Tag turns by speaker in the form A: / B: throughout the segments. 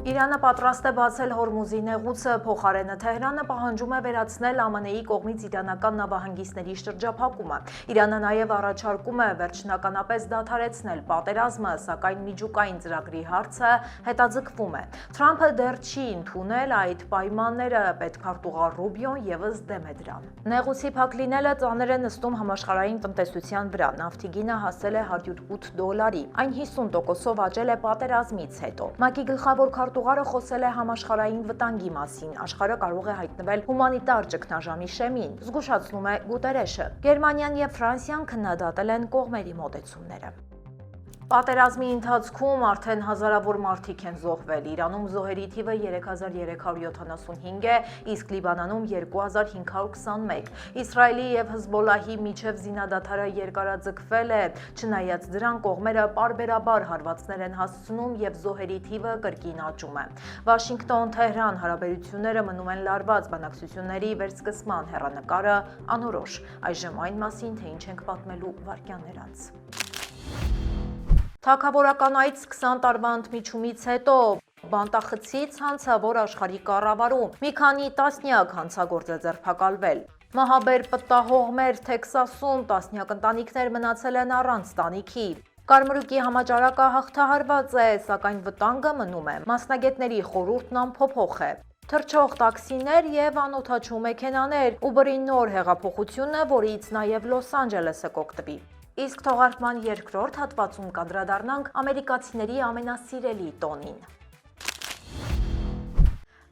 A: Իրանը պատրաստ է բացել Հորմուզի նեղուցը, փոխարենը Թեհրանը պահանջում է վերացնել ԱՄՆ-ի կողմից իրանական նավահանգիստների շրջափակումը։ Իրանը նաև առաջարկում է վերջնականապես դադարեցնել պատերազմը, սակայն միջուկային ծրագրի հարցը հետաձգվում է։ Թրամփը դեռ չի ընդունել այդ պայմանները, պետքարտուղար Ռուբիոն ևս դեմ է դրան։ Նեղուցի փակ լինելը ծանր է նստում համաշխարհային տնտեսության վրա։ Նավթի գինը հասել է $108, այն 50%-ով աճել է պատերազմից հետո։ ՄԱԿ-ի գլխավոր քարտուղարը խոսել է համաշխարհային վտանգի մասին, աշխարհը կարող է հայտնվել հումանիտար ճգնաժամի շեմին, զգուշացնում է Գուտերեշը։ Գերմանիան եւ Ֆրանսիան քննադատել են կողմերի մոտեցումները։ Պատերազմի ընթացքում արդեն հազարավոր մարդիկ են զոհվել։ Իրանում զոհերի թիվը 3375 է, իսկ Լիբանանում 2521։ Իսրայելի եւ Հզբոլլահի միջև զինադադարը երկարաձգվել է, չնայած դրան կողմերը պարբերաբար հարվածներ են հասցնում եւ զոհերի թիվը կրկին աճում է։ Վաշինգտոն-Թեհրան հարաբերությունները մնում են լարված, բանակցությունների վերսկսման հեռանկարը անորոշ։ Այժմ այն մասին, թե ինչ ենք պատմելու վայրկյաններ անց։ Թագավորական այց 20 տարվա ընդմիջումից հետո բանտախցից հանցավոր աշխարհի կառավարում մի քանի տասնյակ հանցագործ է ձերբակալվել։ Մահաբեր պտտահողմեր Թեքսասում տասնյակ ընտանիքներ մնացել են առանց տանիքի։ Կարմրուկի համաճարակը հաղթահարված է, սակայն վտանգը մնում է։ Մասնագետների խորհուրդն անփոփոխ է։ Թռչող տաքսիներ եւ անօդաչու մեքենաներ, Uber-ի նոր հեղափոխությունը, որից նաեւ Լոս Անջելեսը կօգտվի։ Իսկ թողարկման երկրորդ հատվածում կանդրադառնանք ամերիկացիների ամենասիրելի տոնին։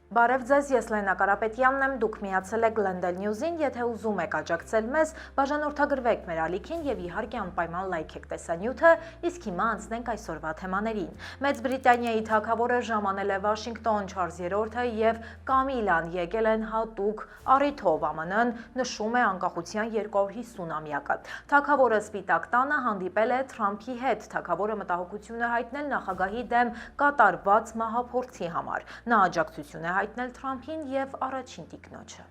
A: Բարև ձեզ, ես Լենա Կարապետյանն եմ, դուք միացել եք Glendale News-ին, եթե ուզում եք աջակցել մեզ, բաժանորդագրվեք մեր ալիքին եւ իհարկե անպայման լայքեք տեսանյութը, իսկ հիմա անցնենք այսօրվա թեմաներին։ Մեծ Բրիտանիայի թագավորը ժամանել է Վաշինգտոն, Չարլզ III-ը եւ Կամիլան եկել են հատուկ առիթով, ԱՄՆ-ն նշում է անկախության 250-ամյակը։ Թագավորը Սպիտակ տանը հանդիպել է Թրամփի հետ, թագավորը մտահոգություն է հայտնել նախագահի դեմ կատարված մահափորձի համար։ Նա աջակցություն է հայտնել Թրամփին եւ առաջին տիկնոջը։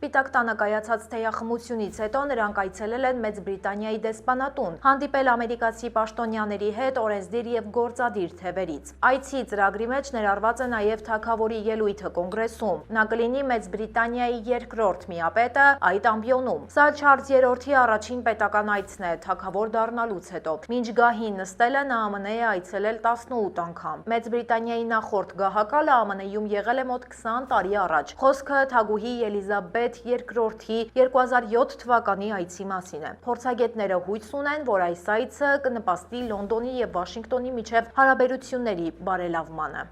A: Սպիտակ տանը կայացած թեյախմությունից հետո նրանք այցելել են Մեծ Բրիտանիայի դեսպանատուն, հանդիպել ամերիկացի պաշտոնյաների հետ օրենսդիր եւ գործադիր թևերից։ Այցի ծրագրի մեջ ներառված է նաեւ թագավորի ելույթը կոնգրեսում։ Նա կլինի Մեծ Բրիտանիայի երկրորդ միապետը այդ ամբիոնում։ Սա Չարլզ III-ի առաջին պետական այցն է թագավոր դառնալուց հետո։ Մինչ գահին նստելը նա ԱՄՆ է այցելել 18 անգամ։ Մեծ Բրիտանիայի նախորդ գահակալը ԱՄՆ-ում եղել է մոտ 20 տարի առաջ։ Խոսքը թագուհի Ելիզաբեթ II-ի 2007 թվականի այցի մասին է։ Փորձագետները հույս ունեն, որ այս այցը կնպաստի Լոնդոնի եւ Վաշինգտոնի միջև հարաբերությունների բարելավմանը։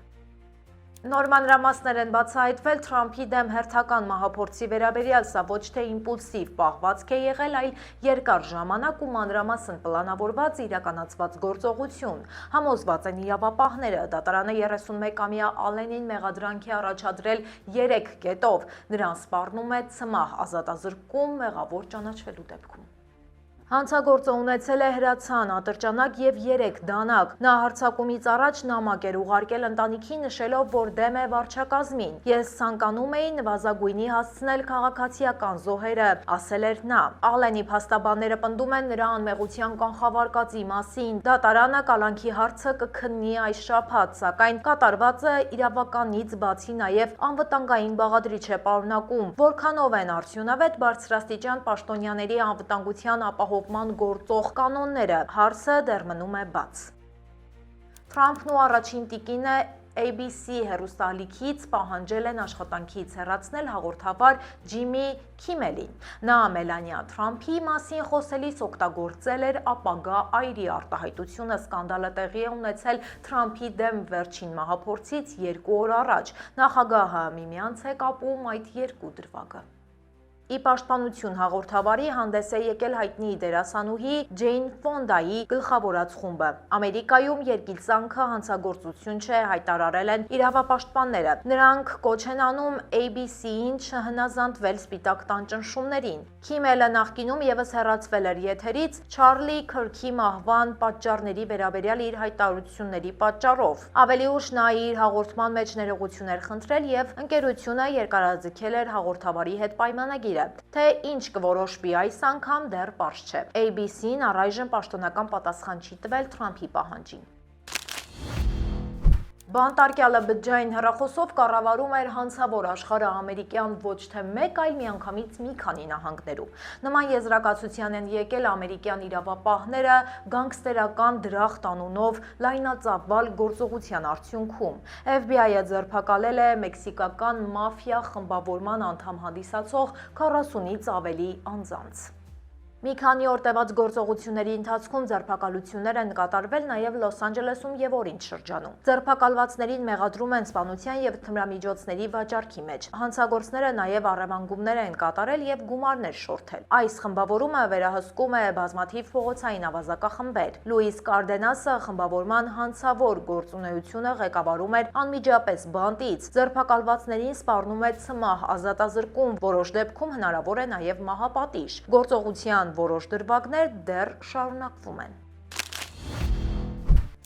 A: Նոր մանրամասներ են բացահայտվել Թրամփի դեմ հերթական մահափորձի վերաբերյալ, սա ոչ թե իմպուլսիվ պահվածք է եղել, այլ երկար ժամանակ ու մանրամասն պլանավորված իրականացված գործողություն։ Համոզված են իրավապահները, դատարանը 31-ամյա Ալենին մեղադրանքի առաջադրել 3 կետով։ Նրան սպառնում է ցմահ ազատազրկում մեղավոր ճանաչվելու դեպքում։ Հանցագործը ունեցել է հրացան, ատրճանակ եւ 3 դանակ։ Նա հարձակումից առաջ նամակ էր ուղարկել ընտանիքին նշելով, որ դեմ է վարչակազմին։ Ես ցանկանում էի նվազագույնի հասցնել քաղաքացիական զոհերը, ասել էր նա։ Ալենի փաստաբանները պնդում են նրա անմեղության կանխավարկածի մասին։ Դատարանը կալանքի հարցը կքննի այս շաբաթ, սակայն կատարվածը իրավականից բացի նաեւ անվտանգային բաղադրիչ է պարունակում։ Որքանով են արդյունավետ բարձրաստիճան պաշտոնյաների անվտանգության ապահովման գործող կանոնները, հարցը դեռ մնում է բաց։ Թրամփն ու առաջին տիկինը ABC հեռուստաալիքից պահանջել են աշխատանքից հեռացնել հաղորդավար Ջիմի Քիմելին։ Նա Մելանիա Թրամփի մասին խոսելիս օգտագործել էր ապագա այրի արտահայտությունը։ Սկանդալը տեղի է ունեցել Թրամփի դեմ վերջին մահափորձից 2 օր առաջ։ Նախագահը միմյանց է կապում այդ երկու դրվագը։ Ի պաշտպանություն հաղորդավարի հանդես է եկել հայտնի դերասանուհի Ջեյն Ֆոնդայի գլխավորած խումբը։ Ամերիկայում երկիծանքը հանցագործություն չէ, հայտարարել են իրավապաշտպանները։ Նրանք կոչ են անում ABC-ին չհնազանդվել Սպիտակ տան ճնշումներին։ Քիմելը նախկինում ևս հեռացվել էր եթերից Չարլի Քըրքի մահվան պատճառների վերաբերյալ իր հայտարարությունների պատճառով։ Ավելի ուշ նա իր հաղորդման մեջ ներողություն էր խնդրել եւ ընկերությունը երկարաձգել էր հաղորդավարի հետ պայմանագիրը։ Թե ինչ կորոշվի այս անգամ դեռ պարզ չէ։ ABC-ն առայժմ պաշտոնական պատասխան չի տվել Թրամփի պահանջին։ Բանտարկյալը բջջային հեռախոսով կառավարում էր հանցավոր աշխարհը ամերիկյան ոչ թե մեկ, այլ միանգամից մի քանի նահանգներում։ Նման եզրակացության են եկել ամերիկյան իրավապահները գանգստերական դրախտ անունով լայնածավալ գործողության արդյունքում։ FBI-ը ձերբակալել է մեքսիկական մաֆիա խմբավորման անդամ հանդիսացող 40-ից ավելի անձանց։ Մի քանի օր տևած գործողությունների ընթացքում ձերբակալություններ են կատարվել նաև Լոս Անջելեսում եւ Օրինջ շրջանում։ Ձերբակալվածներին մեղադրում են սպանության եւ թմրամիջոցների վաճառքի մեջ։ Հանցագործները նաև առևանգումներ են կատարել եւ գումարներ շորթել։ Այս խմբավորումը վերահսկում է բազմաթիվ փողոցային ավազակախմբեր։ Լուիս Կարդենասը խմբավորման հանցավոր գործունեությունը ղեկավարում էր անմիջապես բանտից։ Ձերբակալվածներին սպառնում է ցմահ ազատազրկում, որոշ դեպքում հնարավոր է նաև մահապատիժ։ Գործողության որոշ դրվագներ դեռ շարունակվում են։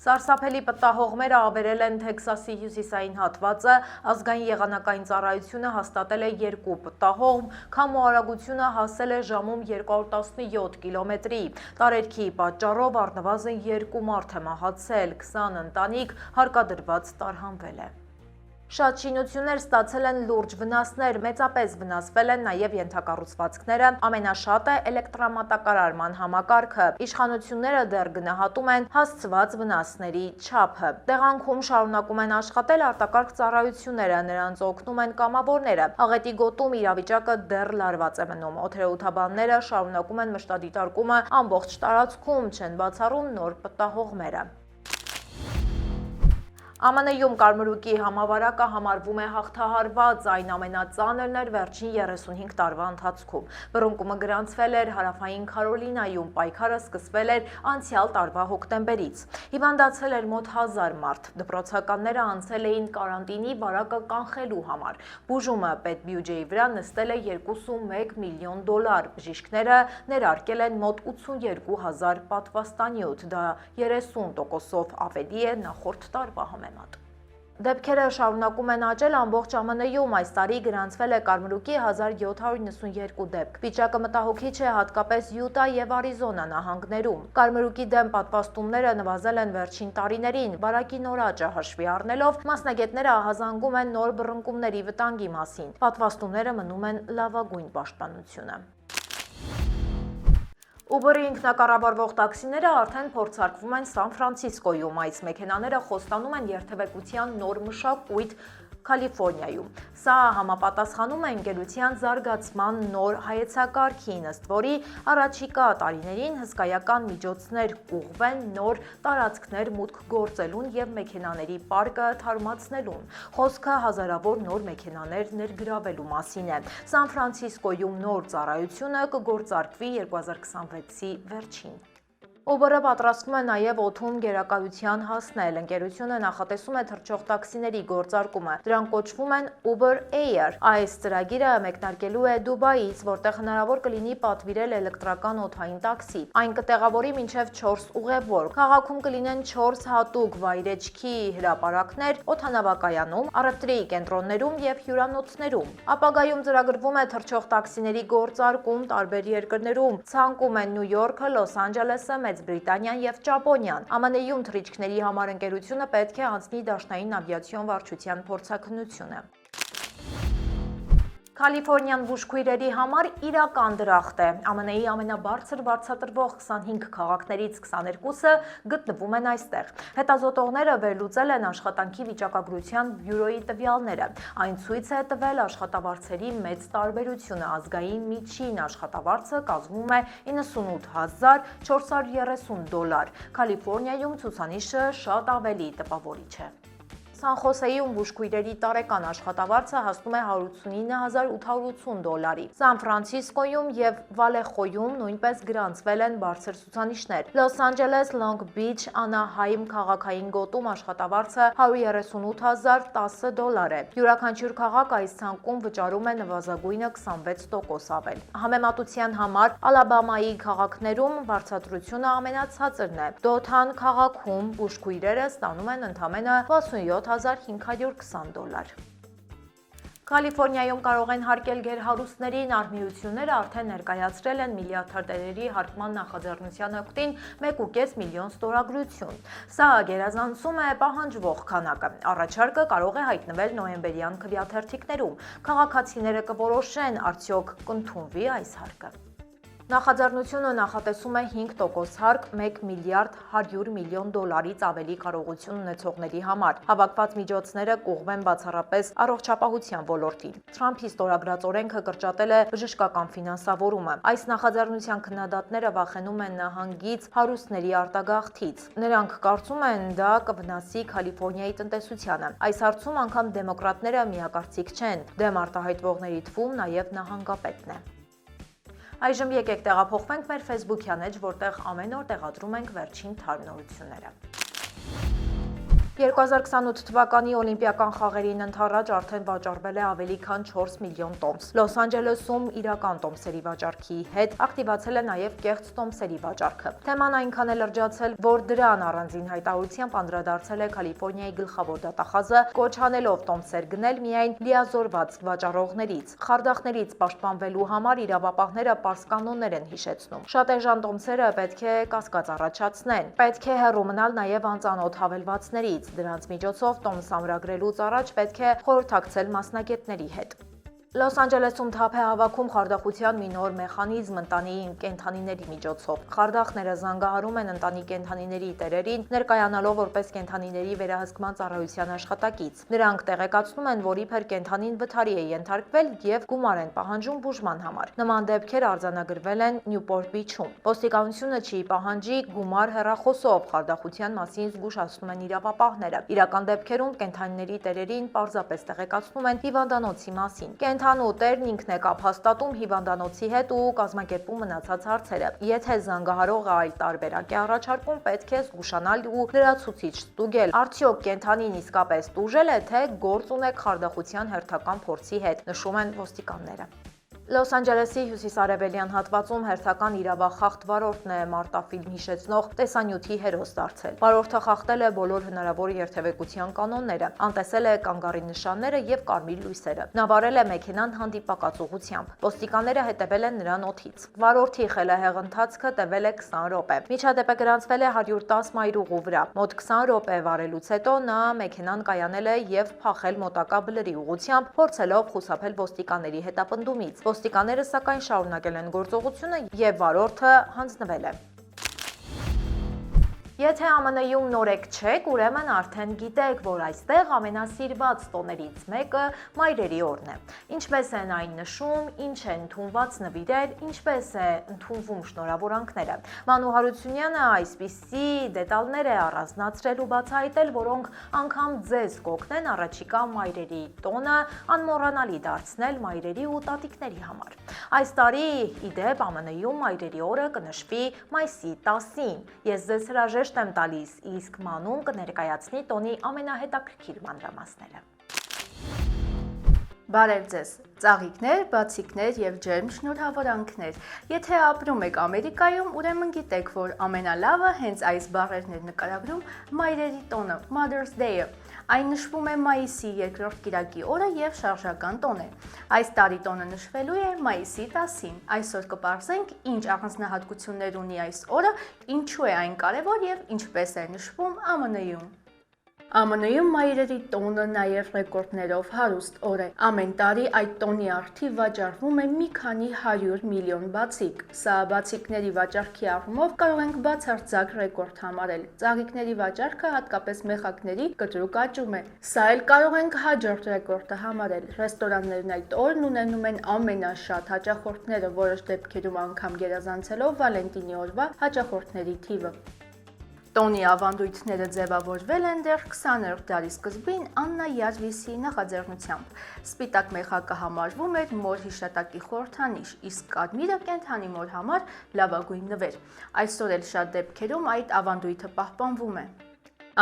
A: Սարսափելի պտտահողմերը ավերել են Թեքսասի հյուսիսային հատվածը, ազգային եղանակային ծառայությունը հաստատել է 2 պտտահողմ, քամու արագությունը հասել է ժամում 217 կիլոմետրի։ Տարերքի պատճառով առնվազն 2 մարդ է մահացել, 20 ընտանիք հարկադրված տարհանվել է։ Շատ շինություններ ստացել են լուրջ վնասներ, մեծապես վնասվել են նաև ենթակառուցվածքները, ամենաշատը էլեկտրամատակարարման համակարգը։ Իշխանությունները դեռ գնահատում են հասցված վնասների չափը։ Տեղանքում շարունակում են աշխատել արտակարգ ծառայությունները, նրանց օգնում են կամավորները։ Աղետի գոտում իրավիճակը դեռ լարված է մնում։ Օդերեութաբանները շարունակում են մշտադիտարկումը ամբողջ տարածքում, չեն բացառում նոր պտտահողմերը։ ԱՄՆ-ում կարմրուկի համավարակը համարվում է հաղթահարված, այն ամենածանրն էր վերջին 35 տարվա ընթացքում։ Բռնկումը գրանցվել էր Հարավային Քարոլինայում, պայքարը սկսվել էր անցյալ տարվա հոկտեմբերից։ Հիվանդացել էր մոտ 1000 մարդ, դպրոցականները անցել էին կարանտինի վարակը կանխելու համար։ Բուժումը պետբյուջեի վրա նստել է 21 միլիոն $, բժիշկները ներարկել են մոտ 82,000 պատվաստանյութ, դա 30%-ով ավելի է նախորդ տարվա համեմատ։ Դեպքերը շարունակում են աճել ամբողջ ԱՄՆ-ում, այս տարի գրանցվել է կարմրուկի 1792 դեպք։ Վիճակը մտահոգիչ է հատկապես Յուտա եւ Արիզոնա նահանգներում։ Կարմրուկի դեմ պատվաստումները նվազել են վերջին տարիներին, վարակի նոր աճը հաշվի առնելով, մասնագետները ահազանգում են նոր բռնկումների վտանգի մասին։ Պատվաստումները մնում են լավագույն պաշտպանությունը։ Uber-ի ինքնակառավարվող տաքսիները արդեն փորձարկվում են Սան Ֆրանցիսկոյում, այս մեքենաները խոստանում են երթևեկության նոր մշակույթ Կալիֆոռնիայում։ Սա համապատասխանում է ընկերության զարգացման նոր հայեցակարգին, ըստ որի առաջիկա տարիներին հսկայական միջոցներ կուղղվեն նոր տարածքներ մուտք գործելուն եւ մեքենաների պարկը թարմացնելուն։ Խոսքը հազարավոր նոր մեքենաներ ներգրավելու մասին է։ Սան Ֆրանցիսկոյում նոր ծառայությունը կգործարկվի 2026-ի վերջին։ Uber-ը պատրաստվում է նաև օդում գերակայության հասնել։ Ընկերությունը նախատեսում է թռչող տաքսիների գործարկումը։ Դրանք կոչվում են Uber Air։ Այս ծրագիրը մեկնարկելու է Դուբայից, որտեղ հնարավոր կլինի պատվիրել էլեկտրական օդային տաքսի։ Այն կտեղավորի մինչև 4 ուղևոր։ Քաղաքում կլինեն 4 հատուկ վայրեջքի հրապարակներ օդանավակայանում, առևտրի կենտրոններում եւ հյուրանոցներում։ Ապագայում ծրագրվում է թռչող տաքսիների գործարկում տարբեր երկրներում։ Ցանկում են Նյու Յորքը, Լոս Անջելեսը, Մեծ Բրիտանիան եւ Ճապոնիան։ ԱՄՆ-ում թռիչքների համար ընկերությունը պետք է անցնի դաշնային ավիացիոն վարչության փորձաքննությունը։ Կալիֆոռնիան բուժքույրերի համար իրական դրախտ է։ ԱՄՆ-ի ամենաբարձր վարձատրվող 25 քաղաքներից 22-ը գտնվում են այստեղ։ Հետազոտողները վերլուծել են աշխատանքի վիճակագրության բյուրոյի տվյալները։ Այն ցույց է տվել աշխատավարձերի մեծ տարբերությունը։ Ազգային միջին աշխատավարձը կազմում է $98,430։ Կալիֆոռնիայում ցուցանիշը շատ ավելի տպավորիչ է։ Սան Խոսեում բուժքույրերի տարեկան աշխատավարձը հասնում է $109,880։ Սան Ֆրանցիսկոյում եւ Վալեխոյում նույնպես գրանցվել են բարձր ցուցանիշներ։ Լոս Անջելես, Լոնգ Բիչ, Անահայմ քաղաքային գոտում աշխատավարձը $138,010 է։ Յուրաքանչյուր քաղաք այս ցանկում վճարում է նվազագույնը 26% ավել։ Համեմատության համար Ալաբամայի քաղաքներում վարձատրությունը ամենացածրն է։ Դոթան քաղաքում բուժքույրերը ստանում են ընդամենը $67,520։ Կալիֆորնիայում կարող են հարկել գերհարուստներին, արհմիությունները արդեն ներկայացրել են միլիարդերների հարկման նախաձեռնության օգտին 1.5 միլիոն ստորագրություն։ Սա գերազանցում է պահանջվող քանակը։ Առաջարկը կարող է հայտնվել նոյեմբերյան քվեաթերթիկներում։ Քաղաքացիները կորոշեն, արդյոք կընդունվի այս հարկը։ Նախաձեռնությունը նախատեսում է 5% հարկ 1 միլիարդ 100 միլիոն դոլարից ավելի կարողություն ունեցողների համար։ Հավաքված միջոցները կուղղվեն բացառապես առողջապահության ոլորտին։ Թրամփի ստորագրած օրենքը կրճատել է բժշկական ֆինանսավորումը։ Այս նախաձեռնության քննադատները վախենում են նահանգից հարուստների արտագաղթից։ Նրանք կարծում են, դա կվնասի Կալիֆորնիայի տնտեսությանը։ Այս հարցում անգամ դեմոկրատները միակարծիք չեն։ Դեմ արտահայտվողների թվում նաև նահանգապետն է։ Այժմ եկեք տեղափոխվենք մեր Facebook-յան էջ, որտեղ ամեն օր տեղադրում ենք վերջին թարմնորությունները։ 2028 թվականի օլիմպիական խաղերին ընդառաջ արդեն վաճառվել է ավելի քան 4 միլիոն տոմս։ Լոս Անջելեսում իրական տոմսերի վաճառքի հետ ակտիվացել է նաև կեղծ տոմսերի վաճառքը։ Թեման այնքան է լրջացել, որ դրան առանձին հայտարարությամբ անդրադարձել է Կալիֆորնիայի գլխավոր դատախազը, կոչ անելով տոմսեր գնել միայն լիազորված վաճառողներից։ Խարդախներից պաշտպանվելու համար իրավապահները պարզ կանոններ են հիշեցնում։ Շատ էժան տոմսերը պետք է կասկած առաջացնեն։ Պետք է հեռու մնալ նաև անծանոթ հավելվածներից։ Դրանց միջոցով տոմս ամրագրելուց առաջ պետք է խորհրդակցել մասնագետների հետ։ Լոս Անջելեսում թափ է հավաքում խարդախության մի նոր մեխանիզմ ընտանի կենդանիների միջոցով։ Խարդախները զանգահարում են ընտանի կենդանիների տերերին, ներկայանալով որպես կենդանիների վերահսկման ծառայության աշխատակից։ Նրանք տեղեկացնում են, որ իբր կենդանին վթարի է ենթարկվել եւ գումար են պահանջում բուժման համար։ Նման դեպքեր արձանագրվել են Նյուպորտ Բիչում։ Ոստիկանությունը չի պահանջի գումար հեռախոսով, խարդախության մասին զգուշացնում են իրավապահները։ Իրական դեպքերում կենդանիների տերերին պարզապես տեղեկացնում են հիվանդանոցի մասին։ Կենդանու տերն ինքն է կապ հաստատում հիվանդանոցի հետ ու կազմակերպում մնացած հարցերը։ Եթե զանգահարողը այլ տարբերակ է առաջարկում, պետք է զգուշանալ ու լրացուցիչ ստուգել։ Արդյոք կենդանին իսկապես տուժել է, թե գործ ունեք խարդախության հերթական փորձի հետ, նշում են ոստիկանները։ Լոս Անջելեսի հյուսիսարևելյան հատվածում հերթական իրավախախտ վարորդն է մարտաֆիլմ հիշեցնող տեսանյութի հերոս դարձել։ Վարորդը խախտել է բոլոր հնարավոր երթևեկության կանոնները, անտեսել է կանգառի նշանները եւ կարմիր լույսերը։ Նա վարել է մեքենան հանդիպակաց ուղղությամբ։ Ոստիկանները հետևել են նրան օդից։ Վարորդի խելահեղ ընթացքը տևել է 20 րոպե։ Միջադեպը գրանցվել է 110 մայրուղու վրա։ Մոտ 20 րոպե վարելուց հետո նա մեքենան կայանել է եւ փախել մոտակա բլրի ուղղությամբ, փորձելով խուսափել ոստիկանների հետապնդումից։ Ոստիկանները սակայն շարունակել են գործողությունը եւ վարորդը հանձնվել է։ Եթե ԱՄՆ-ում նորեկ չեք, ուրեմն արդեն գիտեք, որ այստեղ ամենասիրված տոներից մեկը մայրերի օրն է։ Ինչպես են այն նշում, ինչ է ընդունված նվիրել, ինչպես է ընդունվում շնորհավորանքները։ Մանու Հարությունյանը այսպիսի դետալներ է առանձնացրել ու բացահայտել, որոնք անգամ ձեզ կօգնեն առաջիկա մայրերի տոնը անմոռանալի դարձնել մայրերի ու տատիկների համար։ Այս տարի, ի դեպ, ԱՄՆ-ում մայրերի օրը կնշվի մայիսի 10-ին։ Ես ձեզ հրաժեշտ եմ տալիս, իսկ մանուն կներկայացնի տոնի ամենահետաքրքիր մանրամասները։
B: Բարև ձեզ, ծաղիկներ, բացիկներ եւ ջերմ շնորհավորանքներ։ Եթե ապրում եք Ամերիկայում, ուրեմն գիտեք, որ ամենալավը հենց այս բառերն էր նկարագրում մայրերի տոնը, Mother's Day-ը։ Այն նշվում է մայիսի 2-րդ կիրակի օրը եւ շարժական տոն է։ Այս տարի տոնը նշվելու է մայիսի 10-ին։ Այսօր կպարզենք, ինչ առանձնահատկություններ ունի այս օրը, ինչու է այն կարևոր եւ ինչպես է նշվում ԱՄՆ-ում։ ԱՄՆ-ում մայրերի տոնը նաև ռեկորդներով հարուստ օր է։ Ամեն տարի այդ տոնի առթիվ վաճառվում է մի քանի 100 միլիոն բացիկ։ Սա բացիկների վաճառքի առումով կարող ենք բացարձակ ռեկորդ համարել։ Ծաղիկների վաճառքը, հատկապես մեխակների, կտրուկ աճում է։ Սա էլ կարող ենք հաջորդ ռեկորդը համարել։ Ռեստորաններն այդ օրն ունենում են ամենաշատ հաճախորդները, որոշ դեպքերում անգամ գերազանցելով Վալենտինի օրվա հաճախորդների թիվը։ Տոնի ավանդույթները ձևավորվել են դեռ 20-րդ դարի սկզբին Աննա Յազվիսի նախաձեռնությամբ։ Սպիտակ մեխակը համարվում էր մոր հիշատակի խորհրդանիշ, իսկ կարմիրը կենդանի մոր համար լավագույն նվեր։ Այսօր էլ շատ դեպքերում այդ ավանդույթը պահպանվում է։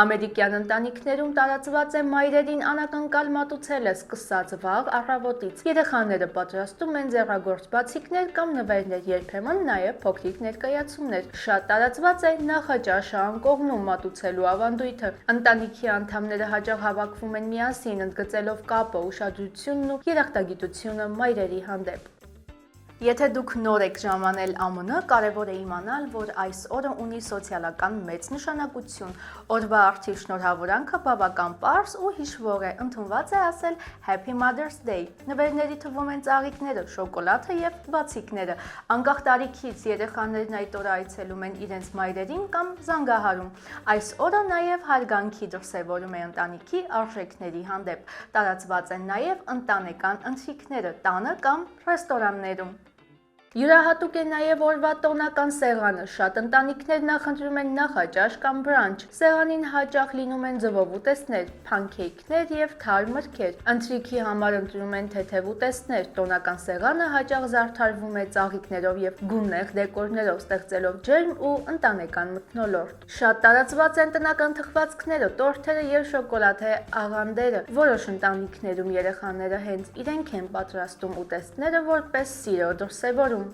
B: Ամերիկյան ընտանիքներում տարածված է մայրերին անակնկալ մատուցելը սկսած վաղ առավոտից։ Երեխաները պատրաստում են ձեռագործ բացիկներ կամ նվերներ, երբեմն նաև փոքրիկ ներկայացումներ։ Շատ տարածված է նախաճաշը անկողնում մատուցելու ավանդույթը։ Ընտանիքի անդամները հաճախ հավաքվում են միասին, ընդգծելով կապը, ուշադրությունն ու երախտագիտությունը մայրերի հանդեպ։ Եթե դուք նոր եք ժամանել ԱՄՆ, կարևոր է իմանալ, որ այս օրը ունի սոցիալական մեծ նշանակություն։ Օրվա արդիվ շնորհավորանքը բավական պարզ ու հիշվող է, ընդունված է ասել Happy Mother's Day։ Նվերների թվում են ծաղիկները, շոկոլադը եւ բացիկները։ Անկախ տարիքից երեխաներն այդ օրը այցելում են իրենց մայրերին կամ զանգահարում։ Այս օրը նաև հարգանքի դրսևորում է ընտանիքի արժեքների հանդեպ։ Տարածված են նաև ընտանեկան ընթրիքները տանը կամ ռեստորաններում։ Յուրահատուկ է նաև օրվա տոնական սեղանը։ Շատ ընտանիքներ նախընտրում են նախաճաշ կամ բրանչ։ Սեղանին հաճախ լինում են ձվով ուտեստներ, փանքեյքներ եւ թարմ մրգեր։ Ընթրիքի համար ընտրում են թեթև ուտեստներ։ Տոնական սեղանը հաճախ զարդարվում է ծաղիկներով եւ գունեղ դեկորներով, ստեղծելով ջերմ ու ընտանեկան մթնոլորտ։ Շատ տարածված են տնական թխվածքները, տորթերը եւ շոկոլադե աղանդերը։ Որոշ ընտանիքներում երեխաները հենց իրենք են պատրաստում ուտեստները որպես սիրո դրսևորում։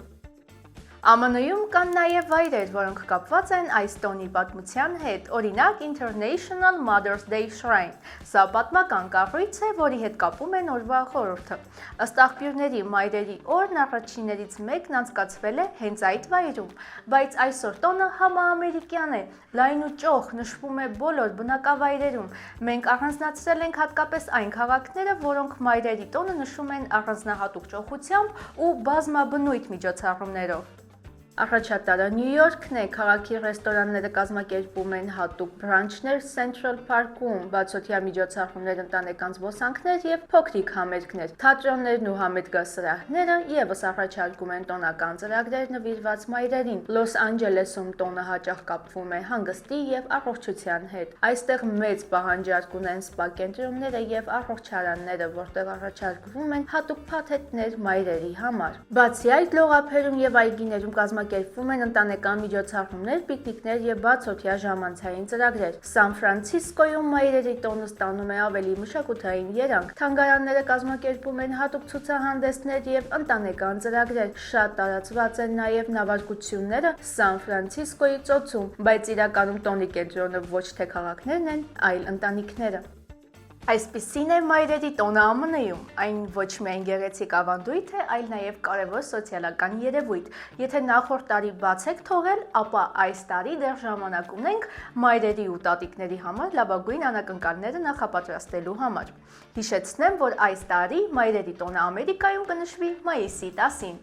B: ԱՄՆ-ում կան նաև վայրեր, որոնք կապված են այս տոնի պատմության հետ, օրինակ International Mother's Day Shrine։ Սա պատմական կառույց է, որի հետ կապում են օրվա խորհուրդը։ Ըստ աղբյուրների, մայրերի օրն առաջիններից մեկն անցկացվել է հենց այդ վայրում, բայց այսօր տոնը համաամերիկյան է, լայն ու ճոխ նշվում է բոլոր բնակավայրերում։ Մենք առանձնացրել ենք հատկապես այն քաղաքները, որոնք մայրերի տոնը նշում են առանձնահատուկ ճոխությամբ ու բազմաբնույթ միջոցառումներով։ Առաջատարը Նյու Յորքն է, քաղաքի ռեստորանները կազմակերպում են հատուկ բրանչներ Central Park-ում, բացօթյա միջոցառումներ, ընտանեկան զբոսանքներ եւ փոքրիկ համերգներ։ Թատրոններն ու համերգասրահները եւս առաջարկում են տոնական ծրագրեր նվիրված մայրերին։ Լոս Անջելեսում տոնը հաճախ կապվում է հանգստի եւ առողջության հետ։ Այստեղ մեծ պահանջարկ ունեն սպա կենտրոնները եւ առողջարանները, որտեղ առաջարկվում են հատուկ փաթեթներ մայրերի համար։ Բացի այդ, լողափերում եւ այգիներում կազմակերպվում են ընտանեկան միջոցառումներ, պիկնիկներ եւ բացօթյա ժամանցային ծրագրեր։ Սան Ֆրանցիսկոյում մայրերի տոնը ստանում է ավելի մշակութային երանգ։ Թանգարանները կազմակերպում են հատուկ ցուցահանդեսներ եւ ընտանեկան ծրագրեր։ Շատ տարածված են նաեւ նավարկությունները Սան Ֆրանցիսկոյի ծոցում, բայց իրականում տոնի կենտրոնը ոչ թե քաղաքներն են, այլ ընտանիքները։ Այսպիսին է մայրերի տոնը ԱՄՆ-ում։ Այն ոչ միայն գեղեցիկ ավանդույթ է, այլ նաև կարևոր սոցիալական երևույթ։ Եթե նախորդ տարի բաց եք թողել, ապա այս տարի դեռ ժամանակ ունենք մայրերի ու տատիկների համար լավագույն անակնկալները նախապատրաստելու համար։ Հիշեցնեմ, որ այս տարի մայրերի տոնը Ամերիկայում կնշվի մայիսի 10-ին։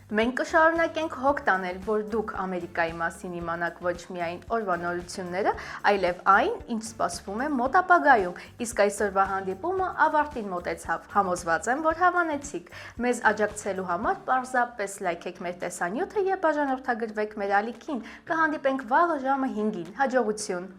B: Մենք կշարունակենք հոգ տանել, որ դուք Ամերիկայի մասին իմանաք ոչ միայն օրվա նորությունները, այլև այն, ինչ սպասվում է մոտ ապագայում, իսկ այսօրվա հանդիպումը ավարտին մոտեցավ, համոզված եմ, որ հավանեցիք։ Մեզ աջակցելու համար պարզապես լայքեք մեր տեսանյութը և բաժանորդագրվեք մեր ալիքին, կհանդիպենք վաղը ժամը 5-ին, հաջողություն։